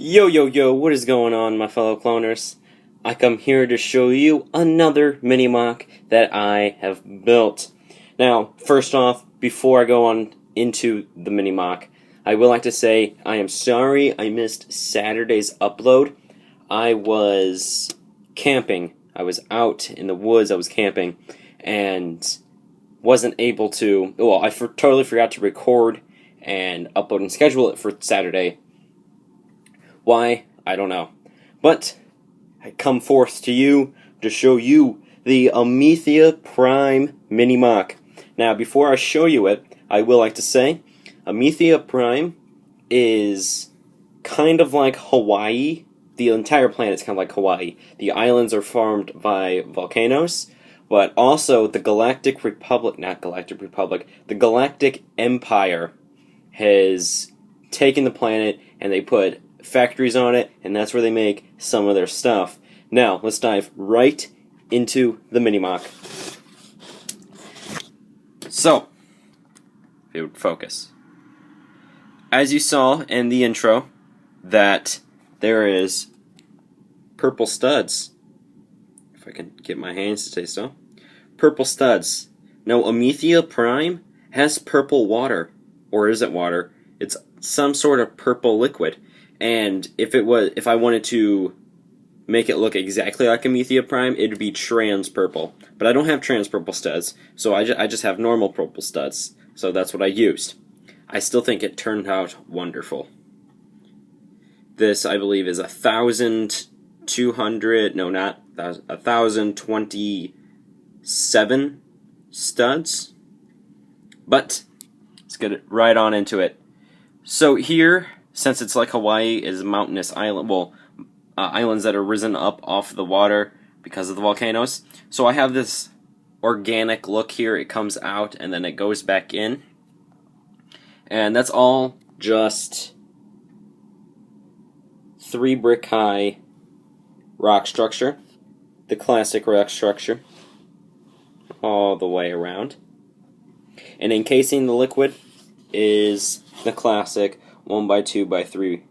Yo yo yo, what is going on, my fellow cloners? I come here to show you another mini-mock that I have built. Now, first off, before I go on into the mini-mock, I would like to say I am sorry I missed Saturday's upload. I was camping. I was out in the woods, I was camping, and wasn't able to, well, I totally forgot to record and upload and schedule it for Saturday. Why? I don't know. But I come forth to you to show you the Amethia Prime mini-mock. Now, before I show you it, I will like to say, Amethia Prime is kind of like Hawaii. The entire planet's kind of like Hawaii. The islands are formed by volcanoes, but also the Galactic Republic, the Galactic Empire has taken the planet and they put factories on it, and that's where they make some of their stuff. Now, let's dive right into the mini-mock. So, if it would focus. As you saw in the intro, that there is purple studs. If I can get my hands to say so. Purple studs. Now, Amethia Prime has purple water. Or is it water? It's some sort of purple liquid. And if I wanted to make it look exactly like Amethia Prime, it would be trans purple. But I don't have trans purple studs, so I just have normal purple studs. So that's what I used. I still think it turned out wonderful. This, I believe, is 1,027 studs. But let's get right on into it. So here, since it's like Hawaii, is a mountainous island, islands that are risen up off the water because of the volcanoes. So I have this organic look here. It comes out and then it goes back in. And that's all just 3 brick high rock structure. The classic rock structure. All the way around. And encasing the liquid is the classic 1x2x3,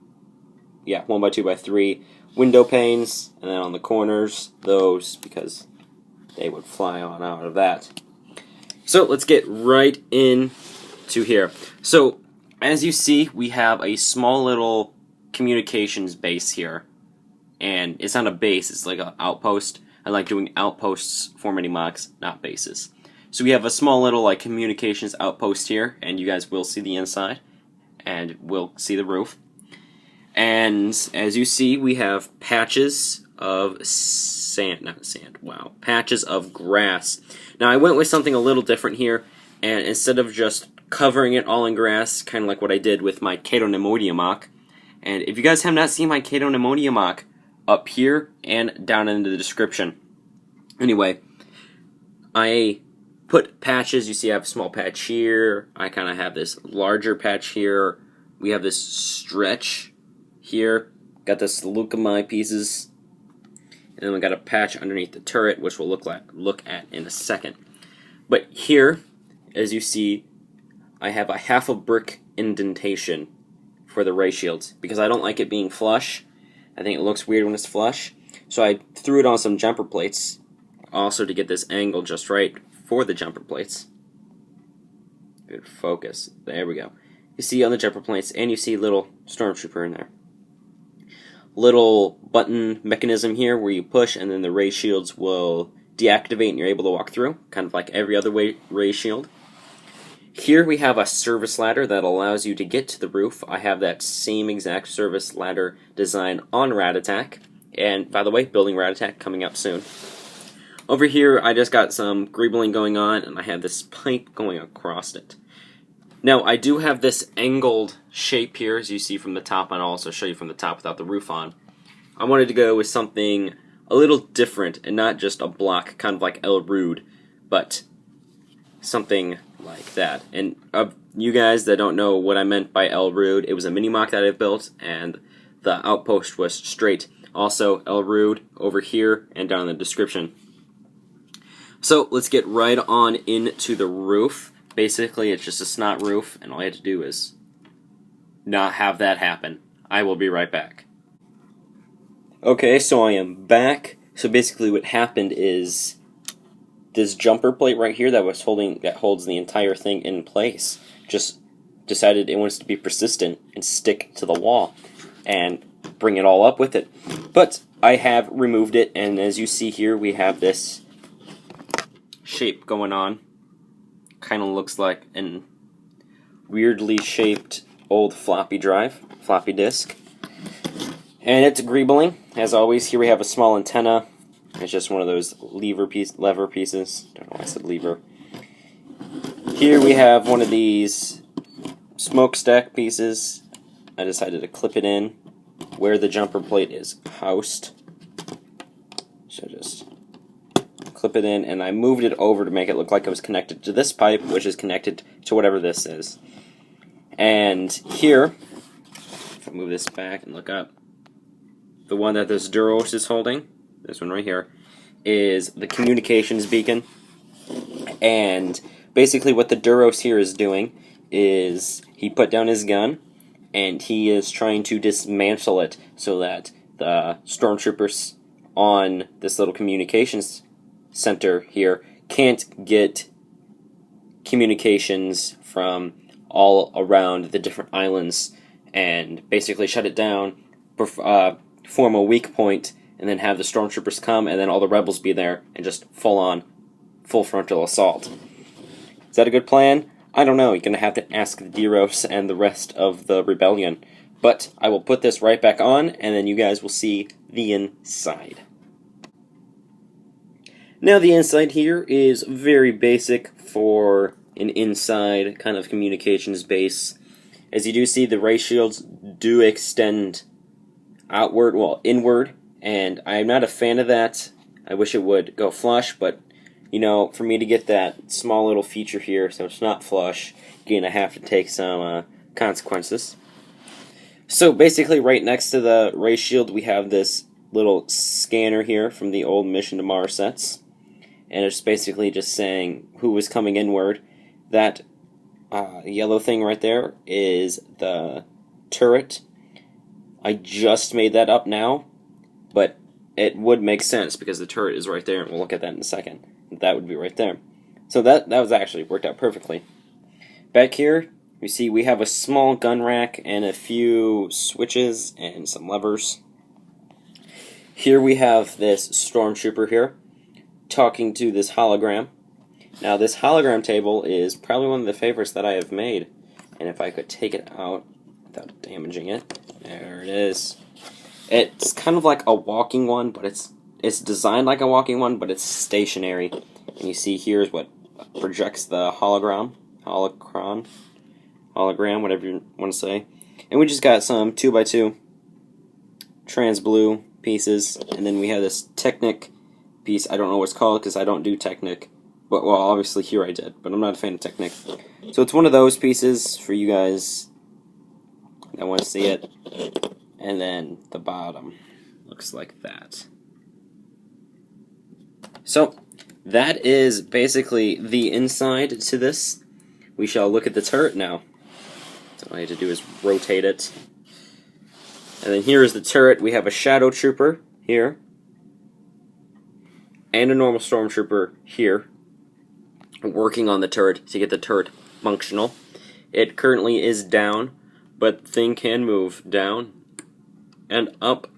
1x2x3 window panes, and then on the corners, those, because they would fly on out of that. So let's get right into here. So as you see, we have a small little communications base here, and it's not a base, it's like an outpost. I like doing outposts for mini-mocks, not bases. So we have a small little like communications outpost here, and you guys will see the inside, and we'll see the roof. And as you see, we have patches of patches of grass. Now I went with something a little different here, and instead of just covering it all in grass, kind of like what I did with my Cato Neimoidia mock. And if you guys have not seen my Cato Neimoidia mock, up here and down in the description. Anyway, I put patches. You see I have a small patch here. I kind of have this larger patch here. We have this stretch here. Got this leucomai pieces. And then we got a patch underneath the turret, which we'll look at in a second. But here, as you see, I have a half a brick indentation for the ray shields, because I don't like it being flush. I think it looks weird when it's flush. So I threw it on some jumper plates, also to get this angle just right for the jumper plates. Good focus. There we go. You see on the jumper plates, and you see little stormtrooper in there. Little button mechanism here where you push, and then the ray shields will deactivate and you're able to walk through, kind of like every other ray shield. Here we have a service ladder that allows you to get to the roof. I have that same exact service ladder design on Rattatak. And by the way, building Rattatak coming up soon. Over here, I just got some greebling going on, and I have this pipe going across it. Now, I do have this angled shape here, as you see from the top, and I'll also show you from the top without the roof on. I wanted to go with something a little different, and not just a block, kind of like El Rude, but something like that. And of you guys that don't know what I meant by El Rude, it was a mini-mock that I built, and the outpost was straight. Also, El Rude over here and down in the description. So, let's get right on into the roof. Basically, it's just a snot roof, and all you have to do is not have that happen. I will be right back. Okay, so I am back. So basically what happened is this jumper plate right here that holds the entire thing in place just decided it wants to be persistent and stick to the wall and bring it all up with it. But I have removed it, and as you see here, we have this shape going on. Kind of looks like an weirdly shaped old floppy disk. And it's greebling, as always. Here we have a small antenna. It's just one of those lever pieces. Don't know why I said lever. Here we have one of these smokestack pieces. I decided to clip it in where the jumper plate is housed. So just clip it in, and I moved it over to make it look like it was connected to this pipe, which is connected to whatever this is. And here, if I move this back and look up, the one that this Duros is holding, this one right here, is the communications beacon. And basically what the Duros here is doing is he put down his gun, and he is trying to dismantle it so that the stormtroopers on this little communications center here can't get communications from all around the different islands and basically shut it down, form a weak point, and then have the stormtroopers come and then all the rebels be there and just full frontal assault. Is that a good plan? I don't know. You're going to have to ask the Duros and the rest of the rebellion. But I will put this right back on, and then you guys will see the inside. Now the inside here is very basic for an inside kind of communications base. As you do see, the ray shields do extend outward, well, inward, and I'm not a fan of that. I wish it would go flush, but you know, for me to get that small little feature here, so it's not flush, you're going to have to take some consequences. So basically right next to the ray shield we have this little scanner here from the old Mission to Mars sets. And it's basically just saying who was coming inward. That yellow thing right there is the turret. I just made that up now, but it would make sense because the turret is right there, and we'll look at that in a second. That would be right there. So that was actually worked out perfectly. Back here, you see we have a small gun rack and a few switches and some levers. Here we have this stormtrooper here talking to this hologram. Now this hologram table is probably one of the favorites that I have made. And if I could take it out without damaging it, there it is. It's kind of like a walking one, but it's designed like a walking one, but it's stationary. And you see here is what projects the hologram, whatever you want to say. And we just got some 2x2 trans blue pieces, and then we have this Technic piece. I don't know what it's called because I don't do Technic. But, well, obviously here I did, but I'm not a fan of Technic. So it's one of those pieces for you guys that want to see it. And then the bottom looks like that. So that is basically the inside to this. We shall look at the turret now. So all I have to do is rotate it. And then here is the turret. We have a shadow trooper here. And a normal stormtrooper here, working on the turret to get the turret functional. It currently is down, but the thing can move down and up.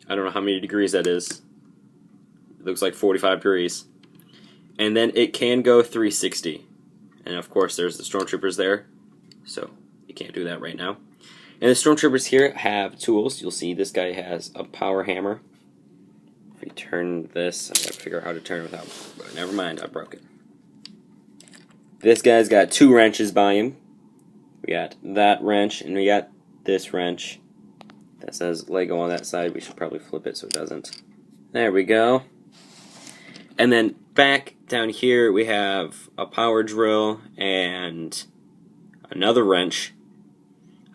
I don't know how many degrees that is. It looks like 45 degrees. And then it can go 360. And of course there's the stormtroopers there, so you can't do that right now. And the stormtroopers here have tools. You'll see this guy has a power hammer. If we turn this, I gotta figure out how to turn it without, but never mind, I broke it. This guy's got 2 wrenches by him. We got that wrench, and we got this wrench that says Lego on that side. We should probably flip it so it doesn't. There we go. And then back down here we have a power drill and another wrench,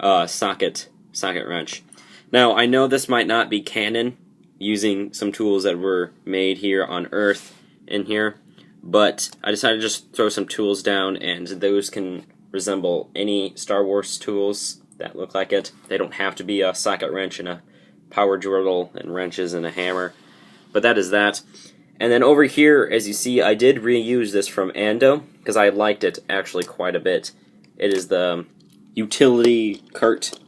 socket wrench. Now I know this might not be canon, using some tools that were made here on Earth in here, but I decided to just throw some tools down, and those can resemble any Star Wars tools that look like it. They don't have to be a socket wrench and a power drill and wrenches and a hammer. But that is that. And then over here, as you see, I did reuse this from Ando, because I liked it actually quite a bit. It is the utility cart.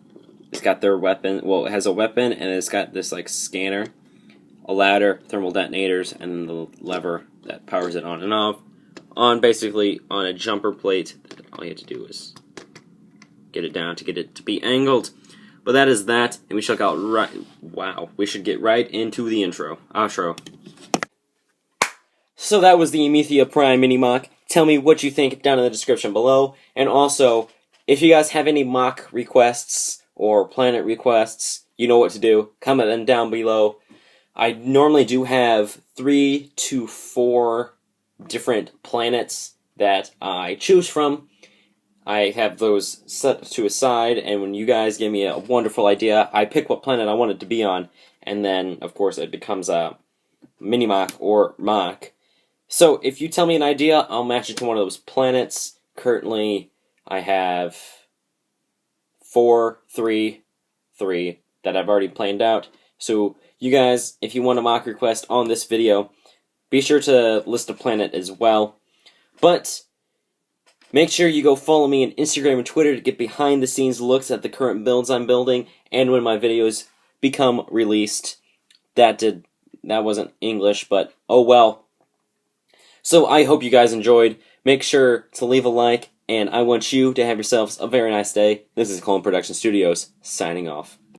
It's got their weapon, well, it has a weapon, and it's got this, like, scanner, a ladder, thermal detonators, and the lever that powers it on and off. Basically, on a jumper plate, all you have to do is get it down to get it to be angled. But that is that, and we shall go right, wow, we should get right into the outro. So that was the Amethia Prime mini-mock. Tell me what you think down in the description below. And also, if you guys have any mock requests or planet requests, you know what to do. Comment them down below. I normally do have 3 to 4 different planets that I choose from. I have those set to a side, and when you guys give me a wonderful idea, I pick what planet I want it to be on, and then, of course, it becomes a mini-mock or mock. So, if you tell me an idea, I'll match it to one of those planets. Currently, I have 4, 3, 3 that I've already planned out. So, you guys, if you want a mock request on this video, be sure to list a planet as well. But make sure you go follow me on Instagram and Twitter to get behind-the-scenes looks at the current builds I'm building and when my videos become released. That wasn't English, but oh well. So I hope you guys enjoyed. Make sure to leave a like, and I want you to have yourselves a very nice day. This is Colin Production Studios, signing off.